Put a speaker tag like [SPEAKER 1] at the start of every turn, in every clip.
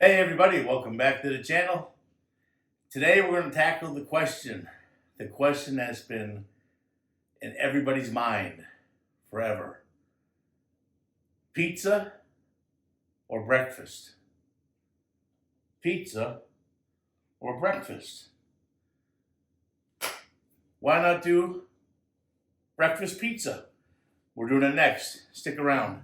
[SPEAKER 1] Hey everybody, welcome back to the channel. Today we're going to tackle the question that's been in everybody's mind forever. Pizza or breakfast? Pizza or breakfast? Why not do breakfast pizza? We're doing it next. Stick around.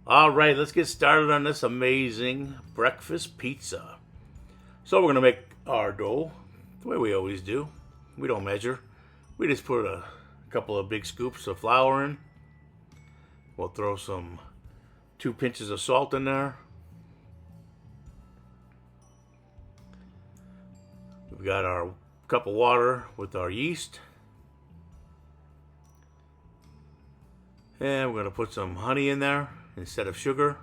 [SPEAKER 1] All right, let's get started on this amazing breakfast pizza. So we're going to make our dough the way we always do. We don't measure. We just put a couple of big scoops of flour in. We'll throw some 2 pinches of salt in there. We've got our cup of water with our yeast. And we're going to put some honey in there instead of sugar.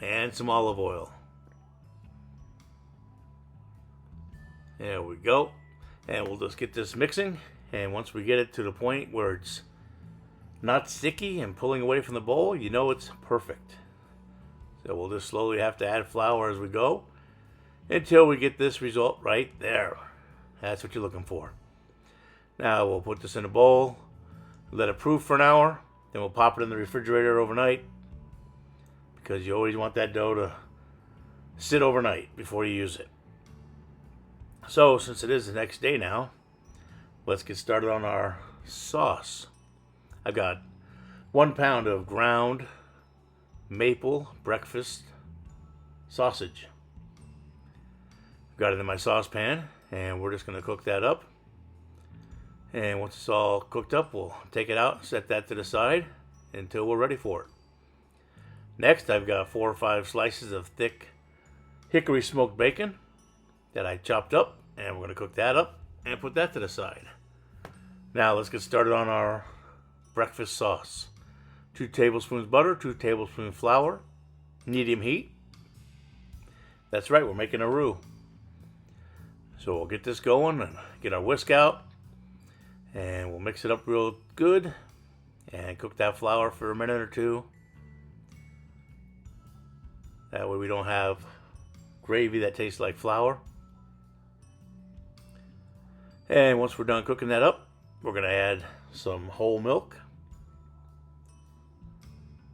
[SPEAKER 1] And some olive oil. There we go. And we'll just get this mixing. And once we get it to the point where it's not sticky and pulling away from the bowl, you know it's perfect. So we'll just slowly have to add flour as we go until we get this result right there. That's what you're looking for. Now we'll put this in a bowl, let it proof for an hour, then we'll pop it in the refrigerator overnight because you always want that dough to sit overnight before you use it. So since it is the next day now, let's get started on our sauce. I've got 1 pound of ground maple breakfast sausage. Got it in my saucepan and we're just going to cook that up. And once it's all cooked up, we'll take it out and set that to the side until we're ready for it. Next, I've got 4 or 5 slices of thick hickory smoked bacon that I chopped up, and we're going to cook that up and put that to the side. Now let's get started on our breakfast sauce. 2 tablespoons butter, 2 tablespoons flour, medium heat. That's right, we're making a roux. So we'll get this going and get our whisk out. And we'll mix it up real good and cook that flour for a minute or two. That way we don't have gravy that tastes like flour. And once we're done cooking that up, we're going to add some whole milk.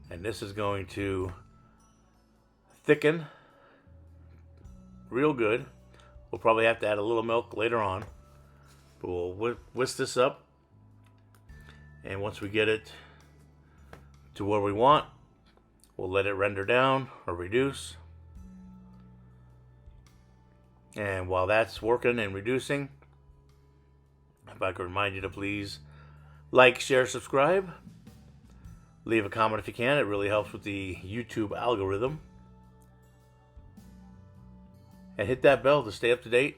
[SPEAKER 1] And this is going to thicken real good. We'll probably have to add a little milk later on. But we'll whisk this up, and once we get it to where we want, we'll let it render down or reduce. And while that's working and reducing, if I could remind you to please like, share, subscribe, leave a comment if you can. It really helps with the YouTube algorithm. And hit that bell to stay up to date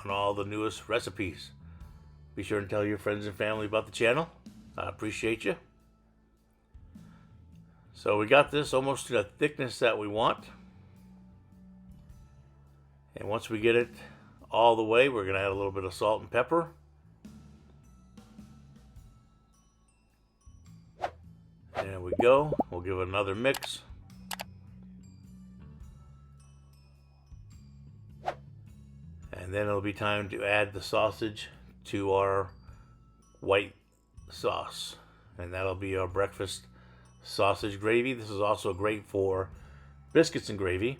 [SPEAKER 1] on all the newest recipes. Be sure to tell your friends and family about the channel. I appreciate you. So we got this almost to the thickness that we want. And once we get it all the way, we're going to add a little bit of salt and pepper. There we go. We'll give it another mix. And then it'll be time to add the sausage to our white sauce, and that'll be our breakfast sausage gravy. This is also great for biscuits and gravy.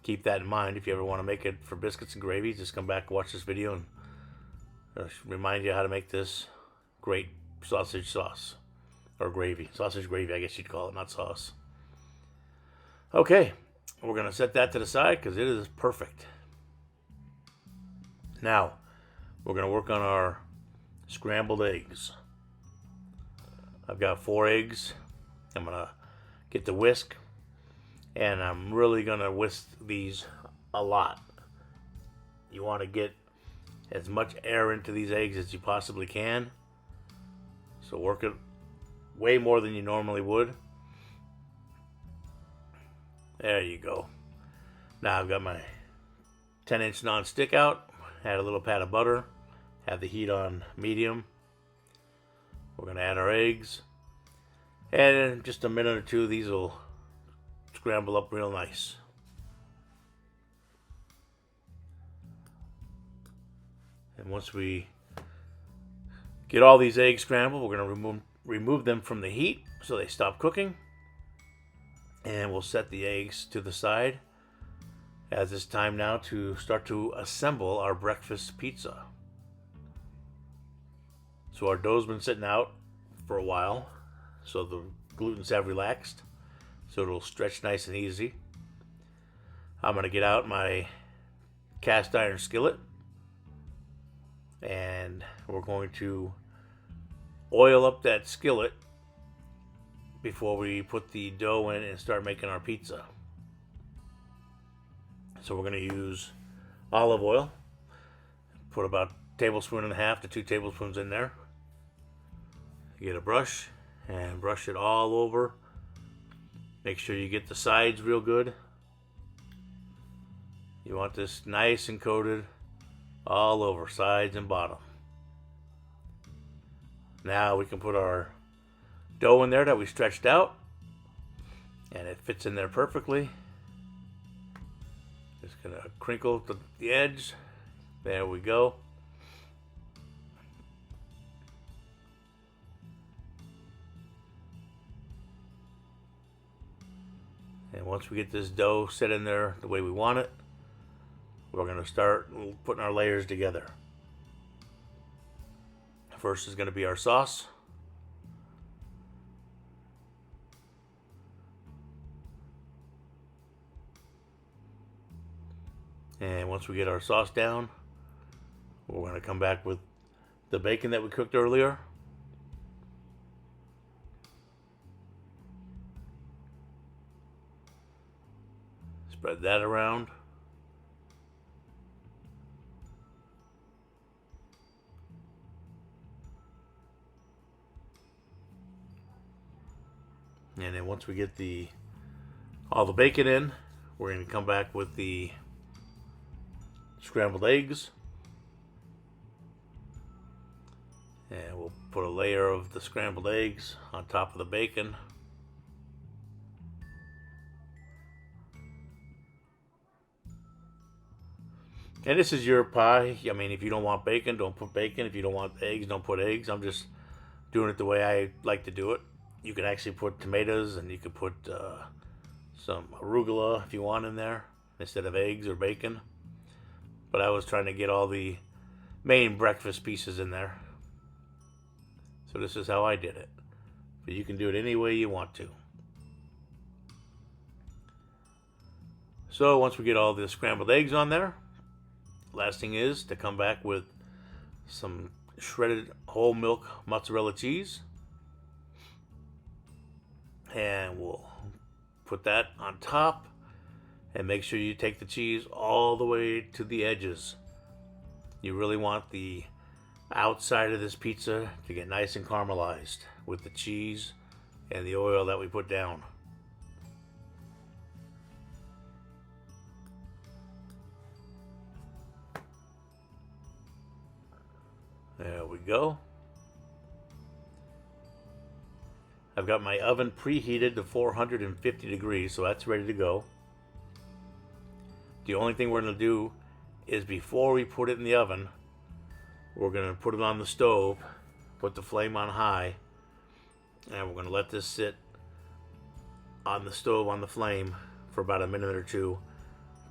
[SPEAKER 1] Keep that in mind if you ever want to make it for biscuits and gravy. Just come back and watch this video and remind you how to make this great sausage sauce or gravy. Sausage gravy, I guess you'd call it, not sauce. Okay, we're going to set that to the side because it is perfect. Now we're going to work on our scrambled eggs. I've got 4 eggs. I'm going to get the whisk, and I'm really going to whisk these a lot. You want to get as much air into these eggs as you possibly can. So work it way more than you normally would. There you go. Now I've got my 10-inch non-stick out. Add a little pat of butter. Have the heat on medium. We're going to add our eggs. And in just a minute or two, these will scramble up real nice. And once we get all these eggs scrambled, we're going to remove them from the heat so they stop cooking. And we'll set the eggs to the side, as it's time now to start to assemble our breakfast pizza. So our dough's been sitting out for a while, so the glutens have relaxed, so it'll stretch nice and easy. I'm going to get out my cast iron skillet, and we're going to oil up that skillet before we put the dough in and start making our pizza. So we're going to use olive oil. Put about 1.5 tablespoons to 2 tablespoons in there. Get a brush and brush it all over. Make sure you get the sides real good. You want this nice and coated all over, sides and bottom. Now we can put our dough in there that we stretched out, and it fits in there perfectly. Just gonna crinkle the edge. There we go. And once we get this dough set in there the way we want it, we're gonna start putting our layers together. First is gonna be our sauce. And once we get our sauce down, we're going to come back with the bacon that we cooked earlier. Spread that around. And then once we get all the bacon in, we're going to come back with the scrambled eggs, and we'll put a layer of the scrambled eggs on top of the bacon. And this is your pie. I mean, if you don't want bacon, don't put bacon. If you don't want eggs, don't put eggs. I'm just doing it the way I like to do it. You can actually put tomatoes, and you can put some arugula if you want in there instead of eggs or bacon. But I was trying to get all the main breakfast pieces in there. So this is how I did it. But you can do it any way you want to. So once we get all the scrambled eggs on there, last thing is to come back with some shredded whole milk mozzarella cheese. And we'll put that on top. And make sure you take the cheese all the way to the edges. You really want the outside of this pizza to get nice and caramelized with the cheese and the oil that we put down. There we go. I've got my oven preheated to 450 degrees, so that's ready to go. The only thing we're going to do is before we put it in the oven, we're going to put it on the stove, put the flame on high, and we're going to let this sit on the stove on the flame for about a minute or two,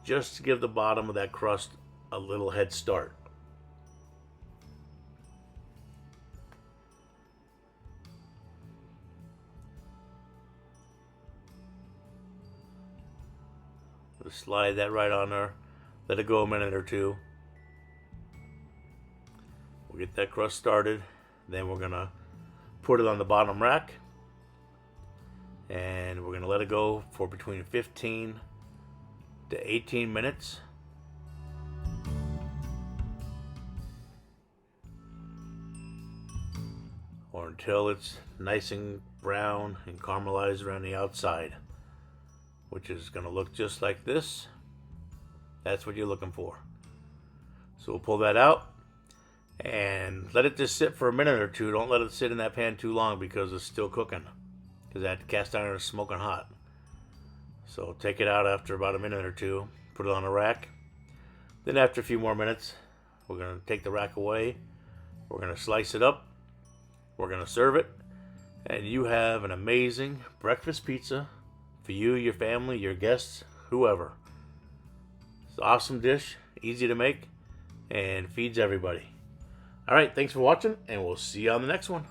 [SPEAKER 1] just to give the bottom of that crust a little head start. Just slide that right on there. Let it go a minute or two. We'll get that crust started. Then we're going to put it on the bottom rack. And we're going to let it go for between 15 to 18 minutes. or until it's nice and brown and caramelized around the outside, which is going to look just like this. That's what you're looking for. So we'll pull that out and let it just sit for a minute or two. Don't let it sit in that pan too long because it's still cooking, because that cast iron is smoking hot. So take it out after about a minute or two, put it on a rack. Then after a few more minutes, we're going to take the rack away. We're going to slice it up. We're going to serve it. And you have an amazing breakfast pizza for you, your family, your guests, whoever. It's an awesome dish, easy to make, and feeds everybody. All right, thanks for watching, and we'll see you on the next one.